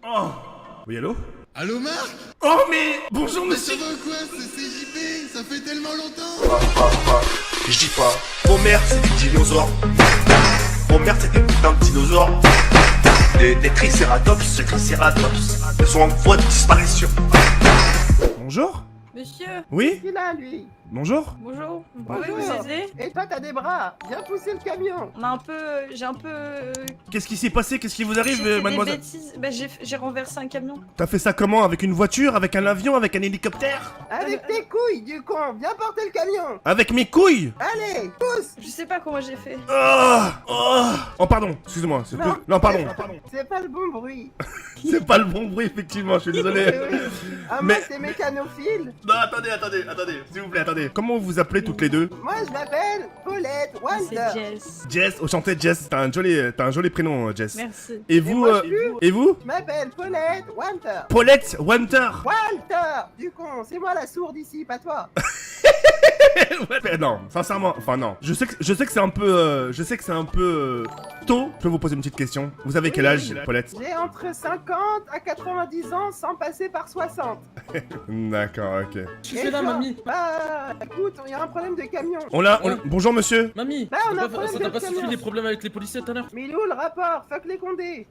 Oh. Oui, allô? Allô Marc? Oh mais... Bonjour monsieur. Ça va quoi? C'est CJP, ça fait tellement longtemps. Je dis pas. Mon mère c'est des dinosaures. Mon mère c'est des putains de dinosaures. Des tricératops, ils sont en voie de disparition. Bonjour. Monsieur, Oui? Il est là, lui. Bonjour. bonjour, vous pouvez Bonjour. vous aider? Et toi, t'as des bras. Viens pousser le camion. On a un peu... j'ai un peu... Qu'est-ce qui s'est passé? Qu'est-ce qui vous j'ai arrive, fait des mademoiselle? bêtises. Bah j'ai renversé un camion. T'as fait ça comment? Avec une voiture? Avec un avion? Avec un hélicoptère? Avec tes couilles, du con. Viens porter le camion. Avec mes couilles? Allez, pousse. Je sais pas comment j'ai fait. Oh pardon, excusez-moi. Non. Non, pardon. C'est pas le bon bruit. C'est pas le bon bruit, effectivement, je suis désolé. Oui. Ah, Mais- moi, c'est mécanophile. Non, attendez, s'il vous plaît, attendez. Comment vous vous appelez toutes les deux? Moi, je m'appelle Paulette C'est Wonder. Jess. Jess, enchanté Jess. T'as un joli prénom, Jess. Merci. Et vous, moi, je suis- et vous? Je m'appelle Paulette Wonder. Paulette Winter. Walter, du con. C'est moi la sourde ici, pas toi. Ouais, non, sincèrement, enfin non. Je sais que c'est un peu, tôt. Je peux vous poser une petite question. Vous avez quel âge, Paulette? J'ai entre 50 à 90 ans sans passer par 60. D'accord, ok. Tu Et fais là, toi mamie? Bah, écoute, il y a un problème de camion. Bonjour monsieur. Mamie, Bah, on a un problème ça de t'a pas camion. suffi les problèmes avec les policiers tout à l'heure? Mais il est où le rapport? Fuck les condés.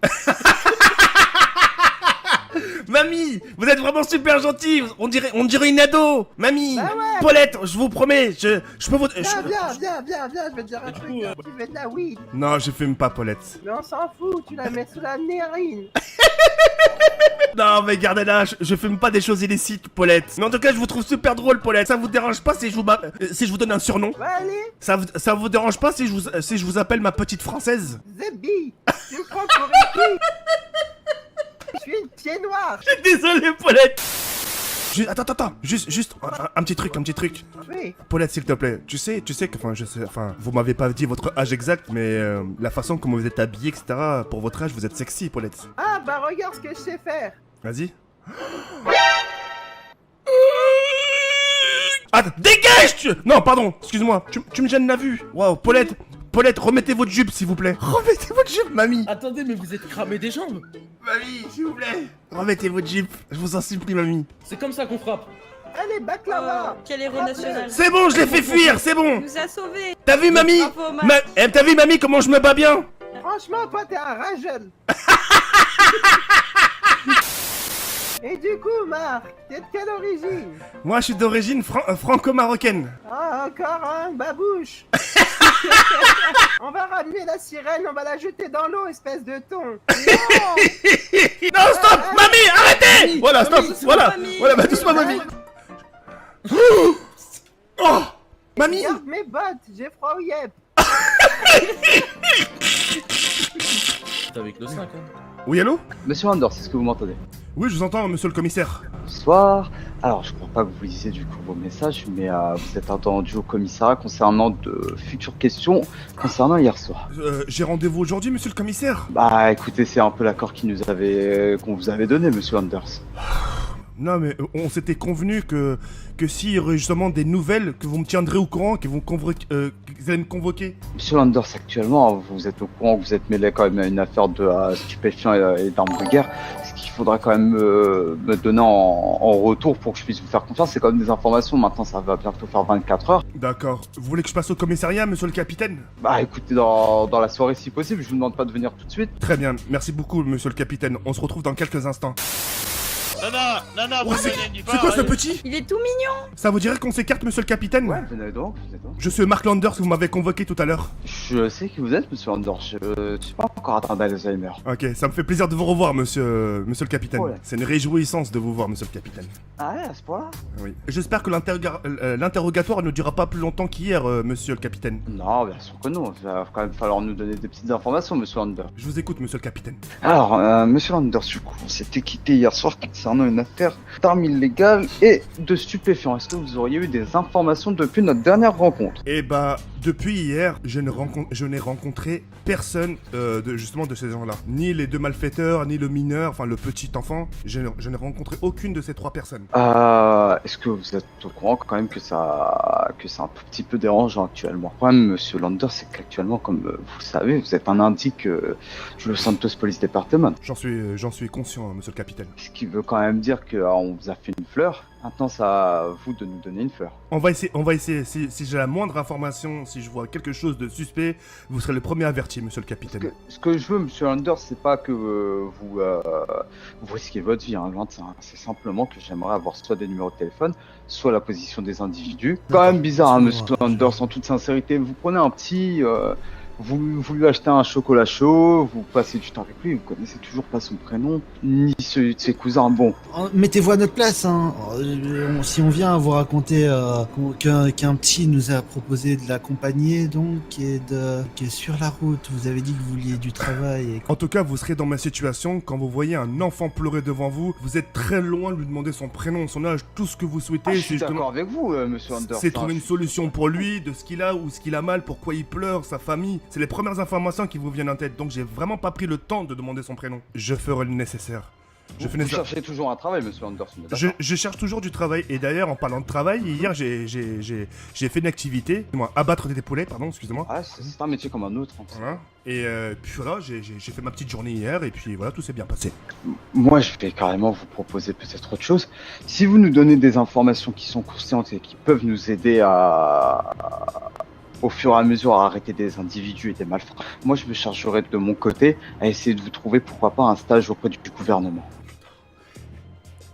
Mamie, vous êtes vraiment super gentille. On dirait une ado. Mamie, Bah ouais. Paulette, je vous promets, je peux vous. Viens, je vais te dire un du truc. coup, Tu veux de la weed. Non, je fume pas, Paulette. Mais on s'en fout, tu la mets sous la narine. Non, mais gardez-la, je fume pas des choses illicites, Paulette. Mais en tout cas, je vous trouve super drôle, Paulette. Ça vous dérange pas si si je vous donne un surnom? Bah allez, Ça vous dérange pas si je vous appelle ma petite française? Zebby. Tu me prends pour une fille. Je suis une pied noir. Désolé, Paulette. Attends, juste un petit truc. Oui. Paulette, s'il te plaît, tu sais que, vous m'avez pas dit votre âge exact, mais la façon comme vous êtes habillé, etc., pour votre âge, vous êtes sexy, Paulette. Ah bah regarde ce que je sais faire. Vas-y. Ah, dégage! Non, pardon, excuse-moi, tu me gênes la vue. Waouh, Paulette, remettez votre jupe, s'il vous plaît. Remettez votre jupe, mamie. Attendez, mais vous êtes cramé des jambes? Mamie, s'il vous plaît. Remettez votre jupe, je vous en supplie, mamie. C'est comme ça qu'on frappe. Allez, baklava. Quel héros national. C'est bon, je l'ai fait fuir, c'est bon. Il nous a sauvés. T'as vu, mamie? Bravo, Max. T'as vu, mamie, comment je me bats bien? Franchement, toi t'es un ragel. Et du coup, Marc, t'es de quelle origine? Moi, je suis d'origine franco-marocaine. Ah, encore un babouche. On va ramener la sirène, on va la jeter dans l'eau, espèce de thon. Non. Non, stop, mamie, arrêtez! Mamie, Voilà, stop, mamie, c'est voilà, bon, mamie. voilà, bah doucement, mamie. Oh, mamie. Regarde mes bottes, j'ai froid au yep. T'es avec le 5, hein. Oui, allô? Monsieur Anders, est-ce que vous m'entendez? Oui, je vous entends, monsieur le commissaire. Bonsoir. Alors, je crois pas que vous lisiez du coup vos messages, mais vous êtes attendu au commissariat concernant de futures questions concernant hier soir. J'ai rendez-vous aujourd'hui, monsieur le commissaire. Bah, écoutez, c'est un peu l'accord qu'on vous avait donné, monsieur Anders. Non, mais on s'était convenu que s'il y aurait justement des nouvelles, que vous me tiendrez au courant, que vous allez me convoquer. Monsieur Anders, actuellement, vous êtes au courant que vous êtes mêlé quand même à une affaire de stupéfiants et d'armes de guerre. Ce qu'il faudra quand même me donner en retour pour que je puisse vous faire confiance, c'est quand même des informations. Maintenant, ça va bientôt faire 24 heures. D'accord. Vous voulez que je passe au commissariat, monsieur le capitaine? Bah, écoutez, dans la soirée si possible, je vous demande pas de venir tout de suite. Très bien, merci beaucoup, monsieur le capitaine. On se retrouve dans quelques instants. Non, Oh, c'est quoi ce petit? Il est tout mignon. Ça vous dirait qu'on s'écarte, monsieur le capitaine? Venez donc, Je suis Mark Landers, vous m'avez convoqué tout à l'heure. Je sais qui vous êtes, monsieur Anders. Je suis pas encore atteint d'Alzheimer. Ok, ça me fait plaisir de vous revoir, monsieur le capitaine. Ouais. C'est une réjouissance de vous voir, monsieur le capitaine. Ah ouais, à ce point-là? Oui. J'espère que l'interrogatoire ne durera pas plus longtemps qu'hier, monsieur le capitaine. Non, bien sûr que non. Il va quand même falloir nous donner des petites informations, monsieur Anders. Je vous écoute, monsieur le capitaine. Alors, monsieur Anders, du coup, on s'était quitté hier soir concernant concernant une affaire d'armes illégales et de stupéfiants. Est-ce que vous auriez eu des informations depuis notre dernière rencontre? Eh bah, depuis hier, je n'ai rencontré personne justement de ces gens-là. Ni les deux malfaiteurs, ni le mineur, enfin le petit enfant. Je n'ai rencontré aucune de ces trois personnes. Est-ce que vous êtes au courant quand même que c'est un petit peu dérangeant actuellement? Le problème, monsieur Lander, c'est qu'actuellement, comme vous le savez, vous êtes un indique du Los Santos Police Department. J'en suis conscient, monsieur le capitaine. Ce qui veut quand même dire qu'on vous a fait une fleur. Maintenant, c'est à vous de nous donner une fleur. On va essayer. Si j'ai la moindre information, si je vois quelque chose de suspect, vous serez le premier averti, monsieur le capitaine. Ce que je veux, monsieur Lander, c'est pas que vous risquez votre vie, hein, loin de ça. C'est simplement que j'aimerais avoir soit des numéros de téléphone, soit la position des individus. Quand même bizarre, hein, monsieur Lander, en toute sincérité. Vous prenez un petit... Vous lui achetez un chocolat chaud, vous passez du temps avec lui, vous connaissez toujours pas son prénom, ni celui de ses cousins. Bon. Mettez-vous à notre place, hein. Si on vient à vous raconter qu'un petit nous a proposé de l'accompagner, donc, qui est sur la route, vous avez dit que vous vouliez du travail. Et... En tout cas, vous serez dans ma situation, quand vous voyez un enfant pleurer devant vous, vous êtes très loin de lui demander son prénom, son âge, tout ce que vous souhaitez. Je suis d'accord avec vous, monsieur Lander. C'est trouver une solution pour lui, de ce qu'il a ou ce qu'il a mal, pourquoi il pleure, sa famille. C'est les premières informations qui vous viennent en tête, donc j'ai vraiment pas pris le temps de demander son prénom. Je ferai le nécessaire. Vous cherchez toujours un travail, monsieur Anderson. Je cherche toujours du travail, et d'ailleurs, en parlant de travail, hier j'ai fait une activité, abattre des poulets, pardon, excusez-moi. Ah, c'est un métier comme un autre. Voilà. Et puis voilà, j'ai fait ma petite journée hier, et puis voilà, tout s'est bien passé. Moi, je vais carrément vous proposer peut-être autre chose. Si vous nous donnez des informations qui sont conscientes et qui peuvent nous aider au fur et à mesure à arrêter des individus et des malfrats. Moi, je me chargerai de mon côté à essayer de vous trouver, pourquoi pas, un stage auprès du gouvernement.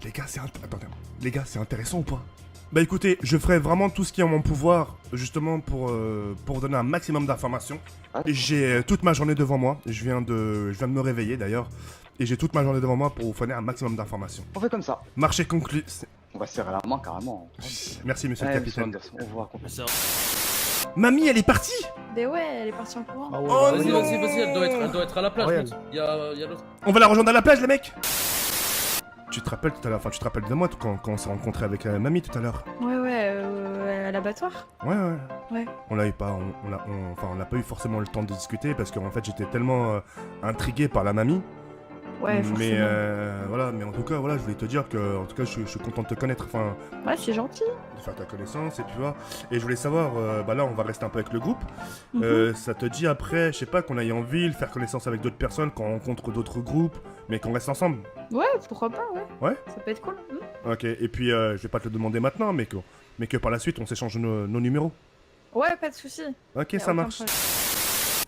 Les gars, c'est intéressant ou pas? Bah écoutez, je ferai vraiment tout ce qui est en mon pouvoir, justement, pour donner un maximum d'informations. J'ai toute ma journée devant moi, je viens de me réveiller d'ailleurs, et j'ai toute ma journée devant moi pour vous fournir un maximum d'informations. On fait comme ça. Marché conclu. On va serrer la main carrément. Merci, monsieur le capitaine. Anderson, on vous raconte. Mamie, elle est partie? Mais ouais, elle est partie en courant. Ah ouais, Oh vas-y, non. vas-y, elle doit être à la plage. Ouais. mec. Il y a l'autre. On va la rejoindre à la plage, les mecs. Tu te rappelles tout à l'heure, enfin tu te rappelles de moi quand on s'est rencontré avec mamie tout à l'heure? Ouais, à l'abattoir. Ouais. On l'a eu pas, on n'a pas eu forcément le temps de discuter parce qu'en fait j'étais tellement intrigué par la mamie. Ouais, forcément. Mais voilà, mais en tout cas voilà, je voulais te dire que en tout cas je suis content de te connaître, enfin Ouais, c'est gentil. de faire ta connaissance et puis voilà. Et je voulais savoir, bah là on va rester un peu avec le groupe. Ça te dit après, je sais pas, qu'on aille en ville, faire connaissance avec d'autres personnes, qu'on rencontre d'autres groupes, mais qu'on reste ensemble. Ouais, pourquoi pas, ouais. Ouais. Ça peut être cool. Ok, et puis je vais pas te le demander maintenant, mais que par la suite on s'échange nos numéros. Ouais, pas de soucis. Ok, Y a ça aucun marche. problème.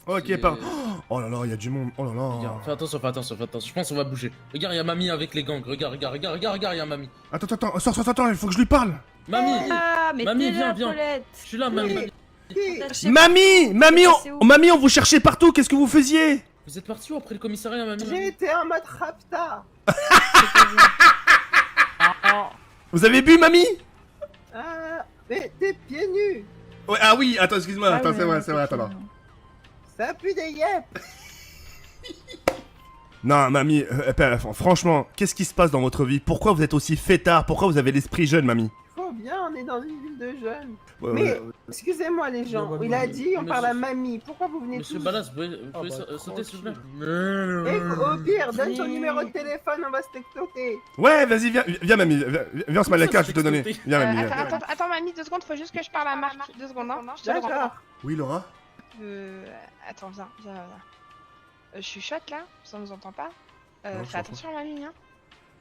Ok, pardon. Oh là là, il y a du monde. Oh là là. Regarde, fais attention. Je pense qu'on va bouger. Regarde, il y a mamie avec les gangs. Regarde, il y a mamie. Attends, sors, il faut que je lui parle. Mamie, Ah, mais Mamie, t'es là, viens. Paulette. je suis là, mamie. Mamie, on vous cherchait partout, qu'est-ce que vous faisiez? Vous êtes parti où après le commissariat, mamie? J'ai été en mode rapta. Vous avez bu, mamie? Mais t'es pieds nus. Ouais, ah oui, attends, excuse-moi, attends, c'est vrai, attends. Ça pue des yep. Non, mamie, franchement, qu'est-ce qui se passe dans votre vie? Pourquoi vous êtes aussi fêtard? Pourquoi vous avez l'esprit jeune, mamie? Faut bien, on est dans une ville de jeunes. Ouais, Mais, ouais. excusez-moi les gens, il a dit on parle à mamie. Pourquoi vous venez Monsieur tous Ballas, vous pouvez sauter s'il vous plaît? Au pire, donne ton numéro de téléphone, on va se textoter. Ouais, vas-y, viens, mamie, viens, on se met à la carte, je vais te donner. Viens, mamie, viens. Attends, mamie, 2 secondes, faut juste que je parle à Marc. 2 secondes, hein. Je te le rends. D'accord. Oui, Laura? Attends, viens. Je suis chouette là, ça nous entend pas. Non, je Fais attention, mamie, hein.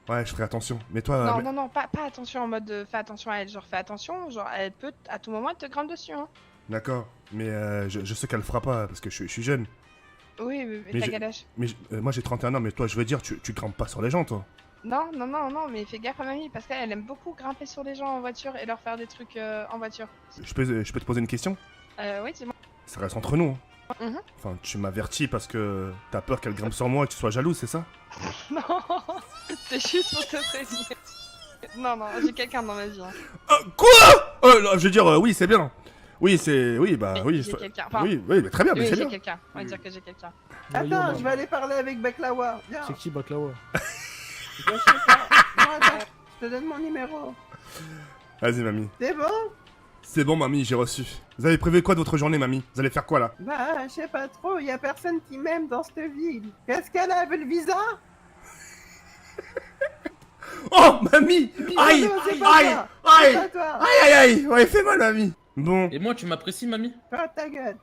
Ouais, je ferai attention. Mais toi... Non, pas attention en mode fais attention à elle. Genre, fais attention, genre, elle peut à tout moment te grimper dessus, hein. D'accord, mais je sais qu'elle le fera pas parce que je suis jeune. Oui, mais t'as quel âge? Mais moi j'ai 31 ans, mais toi je veux dire, tu grimpes pas sur les gens, toi. Non, mais fais gaffe à mamie parce qu'elle aime beaucoup grimper sur les gens en voiture et leur faire des trucs en voiture. Je peux te poser une question? Oui, dis-moi. Ça reste entre nous. Mhm. Enfin, tu m'avertis parce que t'as peur qu'elle grimpe sur moi et que tu sois jalouse, c'est ça? Non, c'est juste pour te prévenir. Non, j'ai quelqu'un dans ma vie. Hein. Quoi? Je veux dire, oui, c'est bien. Oui, c'est... Oui, bah, Mais oui. j'ai quelqu'un. Enfin, Oui, mais très bien, mais oui, c'est j'ai bien. quelqu'un. On va dire que j'ai quelqu'un. Attends, je vais aller parler avec Baklawa. Viens. C'est qui Baklawa? Je sais pas. Moi, attends. Je te donne mon numéro. Vas-y, mamie. C'est bon? C'est bon, mamie, j'ai reçu. Vous avez prévu quoi de votre journée, mamie? Vous allez faire quoi, là? Bah, je sais pas trop, y a personne qui m'aime dans cette ville. Qu'est-ce qu'elle a, elle veut le visa? Oh, mamie! Aïe! Non, c'est pas Aïe! toi. Aïe! C'est pas toi. Aïe, aïe, aïe! Ouais, fais mal, mamie. Bon, Et moi, tu m'apprécies, mamie? Ferme ta gueule.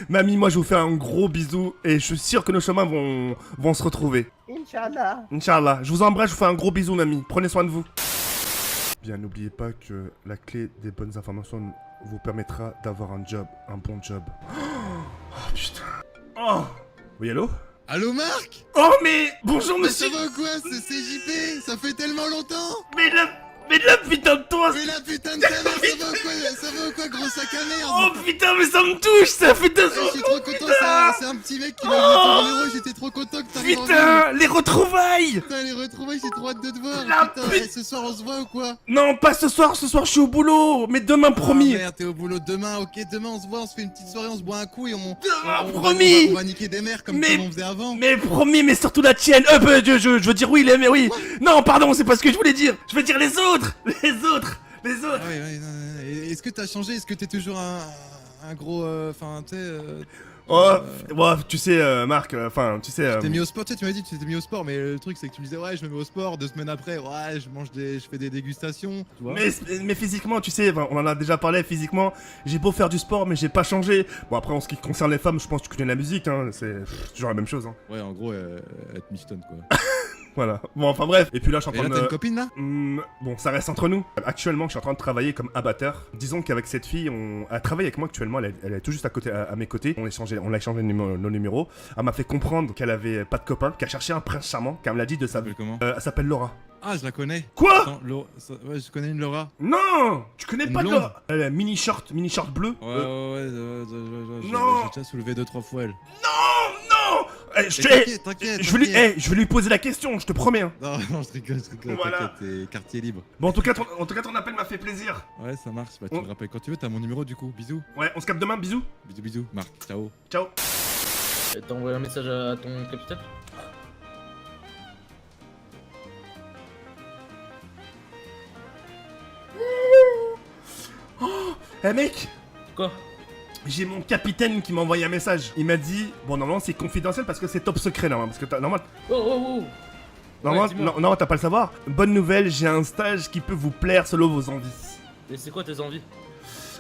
mamie, moi, je vous fais un gros bisou et je suis sûr que nos chemins vont se retrouver. Inch'Allah. Inch'Allah. Je vous embrasse, je vous fais un gros bisou, mamie. Prenez soin de vous. Bien, n'oubliez pas que la clé des bonnes informations vous permettra d'avoir un job, un bon job. Oh, putain. Oh! Oui, allô? Allô Marc? Oh, mais bonjour, Mais monsieur! ça va quoi? C'est CJP? Ça fait tellement longtemps! Mais la putain de toi! Mais la putain de ta mère, ça va ou quoi, gros sac à merde? Oh putain, mais ça me touche! Ça fait 2 Je ans! suis trop content, c'est un petit mec qui m'a donné ton numéro, j'étais trop content que t'arrives en ville. Putain, les retrouvailles! Putain, les retrouvailles, j'ai trop hâte de te voir. La Putain, pute- et ce soir on se voit ou quoi? Non, pas ce soir je suis au boulot! Mais demain, promis! Ah merde, t'es au boulot demain, ok, demain on se voit, on se fait une petite soirée, on se boit un coup et promis. on va niquer des mères comme Mais- on faisait avant. Mais promis, mais surtout la tienne! Je veux dire oui, mais oui! Non, pardon, c'est pas ce que je voulais dire! Je veux dire les autres! Les autres! Les autres! Ah ouais, non. Et est-ce que t'as changé? Est-ce que t'es toujours un gros. Enfin, tu sais. Oh, tu sais, Marc, tu sais... T'es mis au sport, tu sais, tu m'as dit que tu t'étais mis au sport, mais le truc c'est que tu me disais, ouais, je me mets au sport, 2 semaines après, ouais, je fais des dégustations, tu vois. mais physiquement, tu sais, on en a déjà parlé, physiquement, j'ai beau faire du sport, mais j'ai pas changé. Bon, après, en ce qui concerne les femmes, je pense que tu connais la musique, hein, c'est toujours la même chose, hein. Ouais, en gros, être michetonne, quoi. Voilà. Bon, enfin bref. Et puis là, je suis en Et train là, de t'as une copine, là? Bon, ça reste entre nous. Actuellement, je suis en train de travailler comme abatteur. Disons qu'avec cette fille, elle travaille avec moi actuellement. Elle est tout juste à mes côtés. On a échangé nos numéros. Elle m'a fait comprendre qu'elle avait pas de copain, qu'elle cherchait un prince charmant, qu'elle me l'a dit de Ça sa. s'appelle comment? Elle s'appelle Laura. Ah, je la connais. Quoi? Attends, ouais, je connais une Laura. Non, tu connais Une pas blonde. Laura? Elle a mini short bleu. Ouais, non. j'ai déjà soulevé 2-3 fois elle. Non. T'inquiète. Je vais lui poser la question. Je te promets. Hein. Non, je rigole, Voilà. t'inquiète, t'es quartier libre. Bon, en tout cas, ton appel m'a fait plaisir. Ouais, ça marche, bah tu me rappelles quand tu veux, t'as mon numéro du coup, bisous. Ouais, on se capte demain. Bisous. Bisous, Marc, ciao. Ciao. T'as envoyé un message à ton capitaine? Eh mec, Quoi? j'ai mon capitaine qui m'a envoyé un message. Il m'a dit, bon normalement c'est confidentiel parce que c'est top secret normalement, parce que normalement, Oh. dis-moi. non, t'as pas le savoir. Bonne nouvelle, j'ai un stage qui peut vous plaire selon vos envies. Et c'est quoi tes envies?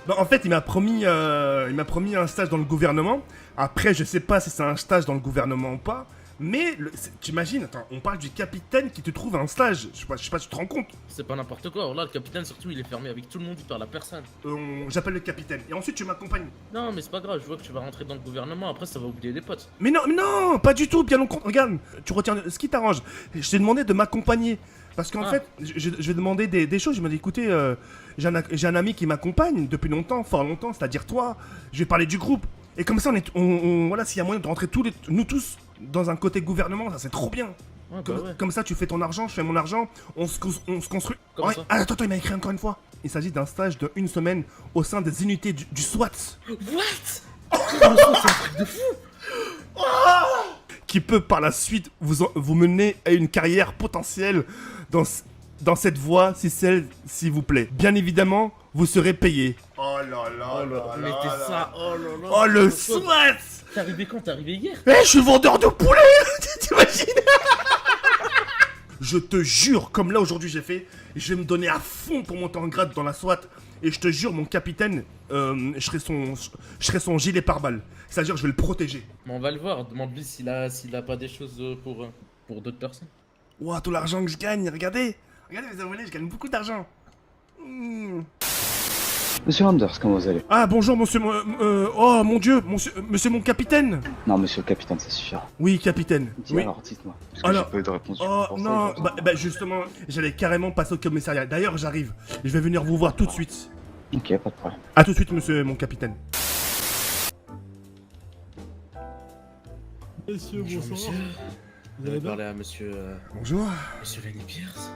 Bah, en fait, il m'a promis un stage dans le gouvernement. Après, je sais pas si c'est un stage dans le gouvernement ou pas. Mais t'imagines, attends, on parle du capitaine qui te trouve un stage. Je sais pas si tu te rends compte. C'est pas n'importe quoi. Alors là, le capitaine, surtout, il est fermé avec tout le monde, il parle à personne. J'appelle le capitaine et ensuite tu m'accompagnes. Non, mais c'est pas grave, je vois que tu vas rentrer dans le gouvernement, après ça va oublier des potes. Mais non, pas du tout, bien au contraire. Regarde, tu retiens ce qui t'arrange. Je t'ai demandé de m'accompagner. Parce qu'en fait, je vais demander des choses. Je me dis, écoutez, j'ai un ami qui m'accompagne depuis longtemps, fort longtemps, c'est-à-dire toi. Je vais parler du groupe. Et comme ça, voilà, s'il y a moyen de rentrer nous tous dans un côté gouvernement, ça c'est trop bien. Ouais, bah ouais. Comme ça, tu fais ton argent, je fais mon argent, on se construit. Comment Ouais. ça? Ah, attends, il m'a écrit encore une fois. Il s'agit d'un stage de 1 semaine au sein des unités du SWAT. What? Qui peut par la suite vous mener à une carrière potentielle dans cette voie, s'il vous plaît. Bien évidemment, vous serez payé. Oh là là, Mettez ça, oh là là. Oh le SWAT. T'es arrivé quand? T'es arrivé hier? Eh, je suis vendeur de poulet. T'imagines? Je te jure, comme là aujourd'hui j'ai fait, je vais me donner à fond pour monter en grade dans la SWAT. Et je te jure, mon capitaine, je serai son gilet pare-balles. C'est-à-dire, je vais le protéger. Mais on va le voir, demande-lui s'il a pas des choses pour d'autres personnes. Ouah, tout l'argent que je gagne, regardez. Regardez, mes abonnés, je gagne beaucoup d'argent. Monsieur Anders, comment vous allez? Ah, bonjour, monsieur. Oh mon dieu, monsieur mon capitaine. Non, monsieur le capitaine, ça suffira. Oui, capitaine. Oui. Alors, dites-moi. Parce que Alors- j'ai pas eu de réponse. Oh pour ça, non, je vous en- bah justement, j'allais carrément passer au commissariat. D'ailleurs, j'arrive. Je vais venir vous voir tout de suite. Ok, pas de problème. A tout de suite, monsieur mon capitaine. Monsieur, Bonjour, bonsoir. monsieur. Vous Vous allez bien? parler à monsieur Bonjour. Lenny Pierce.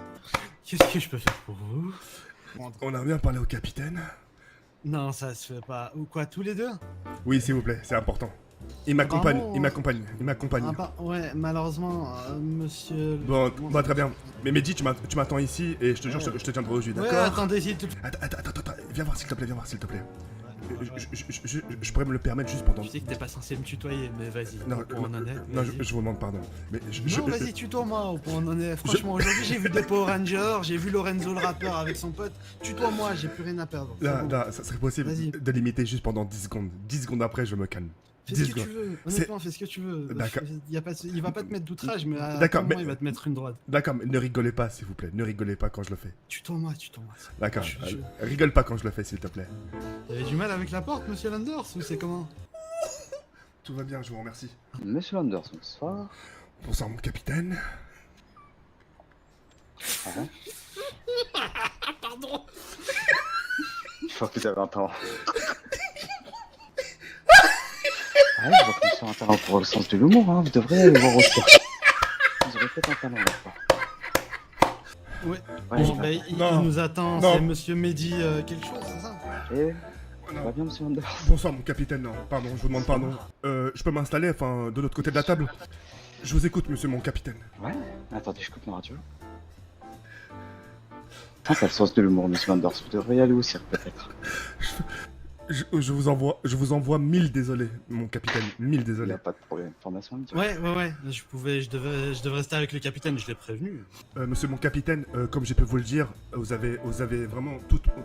Qu'est-ce que je peux faire pour vous? On a bien parlé au capitaine. Non, ça se fait pas. Ou quoi, tous les deux? Oui, s'il vous plaît, c'est important. Il m'accompagne, Vraiment, il m'accompagne, il m'accompagne. Ah bah, ouais, malheureusement, monsieur... Bon, bah, très bien. Mais Mehdi, tu m'attends ici et je te jure, je te tiendrai au jus, Ouais, d'accord? attendez, s'il te plaît. Attends, viens voir s'il te plaît, viens voir s'il te plaît. Je pourrais me le permettre juste pendant... Je sais que t'es pas censé me tutoyer, mais vas-y, Non, au point où on en est. non, vas-y. je vous demande pardon. Mais Non, vas-y, tutoie-moi, au point où on en est. Franchement, aujourd'hui, j'ai vu des Power Rangers, j'ai vu Lorenzo le rappeur avec son pote. Tutoie-moi, j'ai plus rien à perdre. C'est Là, bon. là, ça serait possible Vas-y. de limiter juste pendant 10 secondes. 10 secondes après, je me calme. Fais 10 ce que tu secondes. veux, honnêtement, fais ce que tu veux. D'accord. Il va pas te mettre d'outrage, mais à D'accord, un moment, mais- il va te mettre une droite. D'accord, mais ne rigolez pas, s'il vous plaît. Ne rigolez pas quand je le fais. Tutoie-moi. D'accord. Je- Rigole pas quand je le fais, s'il te plaît. Vous avez du mal avec la porte, monsieur Landers, ou c'est comment? Tout va bien, je vous remercie. Monsieur Landers, bonsoir. Bonsoir, mon capitaine. Ah ouais. Je crois que vous avez un talent. Ouais, je vois que monsieur a un talent pour le sens de l'humour, hein. Vous devriez aller voir au cirque. Vous aurez peut-être un talent là-bas. Ouais. Ouais, Bon, bah, il Non. nous attend, Non. c'est monsieur Mehdi quelque chose, c'est ça? Et... Ça Non. va bien, monsieur Landers? Bonsoir, mon capitaine. Non, pardon, je vous demande pardon. Je peux m'installer, enfin, de l'autre côté de la table? Je vous écoute, monsieur mon capitaine. Ouais. Attendez, je coupe ma radio. Ah, ça a le sens de l'humour, monsieur Landers. Vous devriez aller au cirque, peut-être. Je vous envoie 1000 désolés, mon capitaine. 1000 Il désolés. n'y a pas de problème. Formation, monsieur. Ouais. Je devais rester avec le capitaine, je l'ai prévenu. Monsieur mon capitaine, comme j'ai pu vous le dire, vous avez vraiment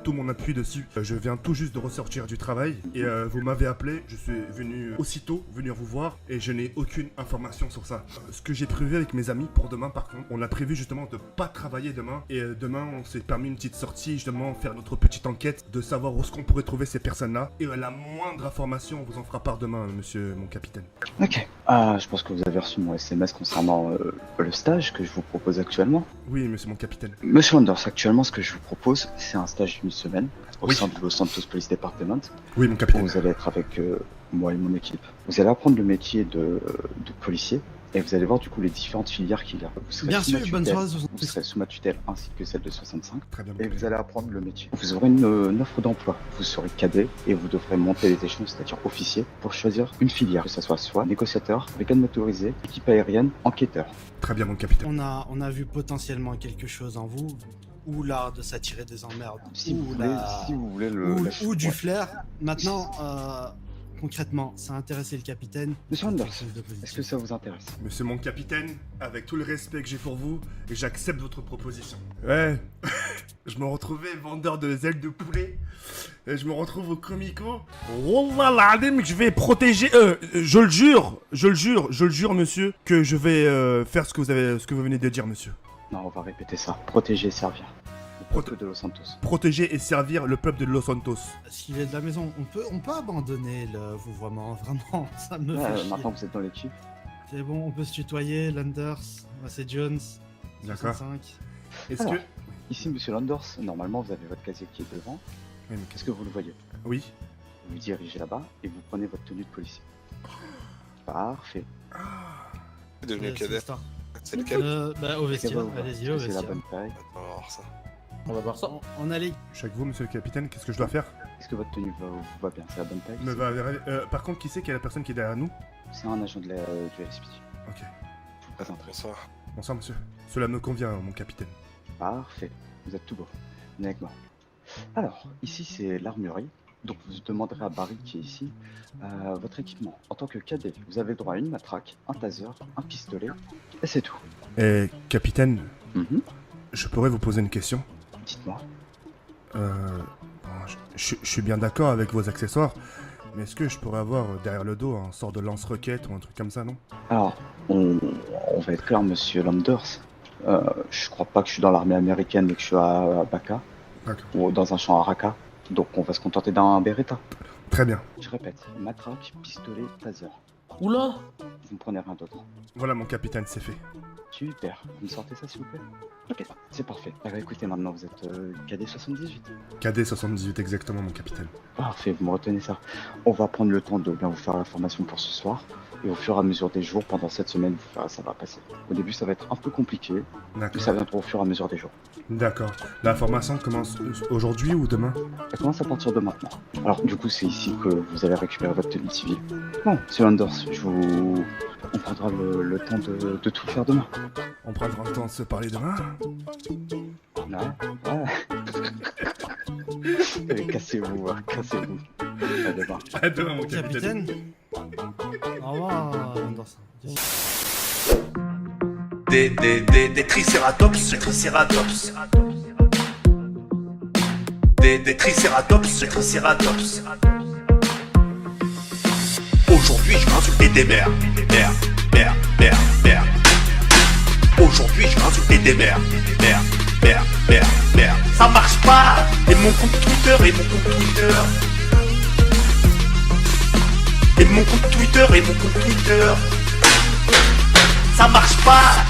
tout mon appui dessus. Je viens tout juste de ressortir du travail et vous m'avez appelé. Je suis venu aussitôt venir vous voir et je n'ai aucune information sur ça. Ce que j'ai prévu avec mes amis pour demain, par contre, on a prévu justement de pas travailler demain et demain on s'est permis une petite sortie, justement faire notre petite enquête, de savoir où est-ce qu'on pourrait trouver ces personnes-là et la moindre information on vous en fera part demain, monsieur mon capitaine. Ok. Je pense que vous avez reçu mon SMS concernant le stage que je vous propose actuellement. Oui, monsieur mon capitaine. Monsieur Landers, actuellement, ce que je vous propose, c'est un stage d'une semaine au Oui. sein de Los Santos Police Department, Oui, mon où capitaine. vous allez être avec moi et mon équipe. Vous allez apprendre le métier de policier et vous allez voir du coup les différentes filières qu'il y a. Vous serez Bien sous ma sûr, bonne tutelle. soirée, Vous 66. serez sous ma tutelle ainsi que celle de 65. Très bien, mon Et vous capitaine. allez apprendre le métier. Vous aurez une offre d'emploi. Vous serez cadet et vous devrez monter les échelons, c'est-à-dire officier, pour choisir une filière, que ce soit négociateur, vegan motorisé, équipe aérienne, enquêteur. Très bien, mon capitaine. On a vu potentiellement quelque chose en vous, ou l'art de s'attirer des emmerdes, Si ou, vous voulez, la- si vous voulez ou du ouais. flair. Maintenant, concrètement, ça a intéressé le capitaine. Monsieur C'est Anders, quelque chose de positif. est-ce que ça vous intéresse? Monsieur mon capitaine, avec tout le respect que j'ai pour vous, j'accepte votre proposition. Ouais, je me retrouvais vendeur de ailes de poulet, et je me retrouve au Comico. Oh là là, je vais protéger, je le jure, monsieur, que je vais faire ce que vous venez de dire, monsieur. Non, on va répéter ça. Protéger et servir. Le peuple de Los Santos. Protéger et servir le peuple de Los Santos. S'il est de la maison, on peut abandonner le vouvoiement, vraiment, ça me fait chier. Maintenant vous êtes dans l'équipe. C'est bon, on peut se tutoyer, Landers, moi c'est Jones, D'accord. 65. Est-ce Alors. que... Ici, monsieur Landers, normalement vous avez votre casier qui est devant. Oui, mais Est-ce que vous le voyez? Oui. Vous vous dirigez là-bas et vous prenez votre tenue de policier. Parfait. C'est devenu cadet. ça. C'est lequel? Bah au Est-ce que vestiaire, vous- allez-y, est-ce au que c'est la vestiaire. bonne taille? Alors ça. On va voir ça. On allait. Je suis avec vous, monsieur le capitaine, qu'est-ce que je dois faire? Est-ce que votre tenue vous va bien? C'est la bonne taille? Me va- Par contre, qui c'est qui est la personne qui est derrière nous? C'est un agent de du LSPD. Ok. Je vous présenterai. Bonsoir. Bonsoir, monsieur. Cela me convient, mon capitaine. Parfait. Vous êtes tout beau. Venez avec moi. Alors, ici c'est l'armurerie. Donc vous demanderez à Barry qui est ici votre équipement. En tant que cadet, vous avez le droit à une matraque, un taser, un pistolet, et c'est tout. Capitaine, Mhm. je pourrais vous poser une question? Dites-moi. Je suis bien d'accord avec vos accessoires, mais est-ce que je pourrais avoir derrière le dos un sort de lance-roquette ou un truc comme ça, non? Alors, on va être clair, monsieur Landers. Je crois pas que je suis dans l'armée américaine et que je suis à Baka, D'accord. ou dans un champ à Raqqa. Donc on va se contenter d'un Beretta. Très bien. Je répète, matraque, pistolet, taser. Oula! vous ne prenez rien d'autre. Voilà mon capitaine, c'est fait. Super, vous me sortez ça s'il vous plaît? Ok, c'est parfait. Ah bah écoutez, maintenant vous êtes KD 78. KD 78 exactement mon capitaine. Parfait, vous me retenez ça. On va prendre le temps de bien vous faire la formation pour ce soir. Et au fur et à mesure des jours, pendant cette semaine, vous verrez, ça va passer. Au début ça va être un peu compliqué, mais D'accord. ça viendra au fur et à mesure des jours. D'accord. La formation commence aujourd'hui ou demain? Elle commence à partir de maintenant. Alors du coup c'est ici que vous allez récupérer votre tenue civile. Bon, c'est Anders, on prendra le temps de tout faire demain. On prendra le temps de se parler demain? Ouais. Allez, cassez-vous, hein, cassez-vous. À demain. À demain mon capitaine. Au revoir, Anderson. Des tricératops, tricératops. Des tricératops, tricératops. Aujourd'hui, je vais insulter des mères. Mère. Aujourd'hui, je vais insulter des mères. Mère. Ça marche pas. Et mon compte Twitter, ça marche pas.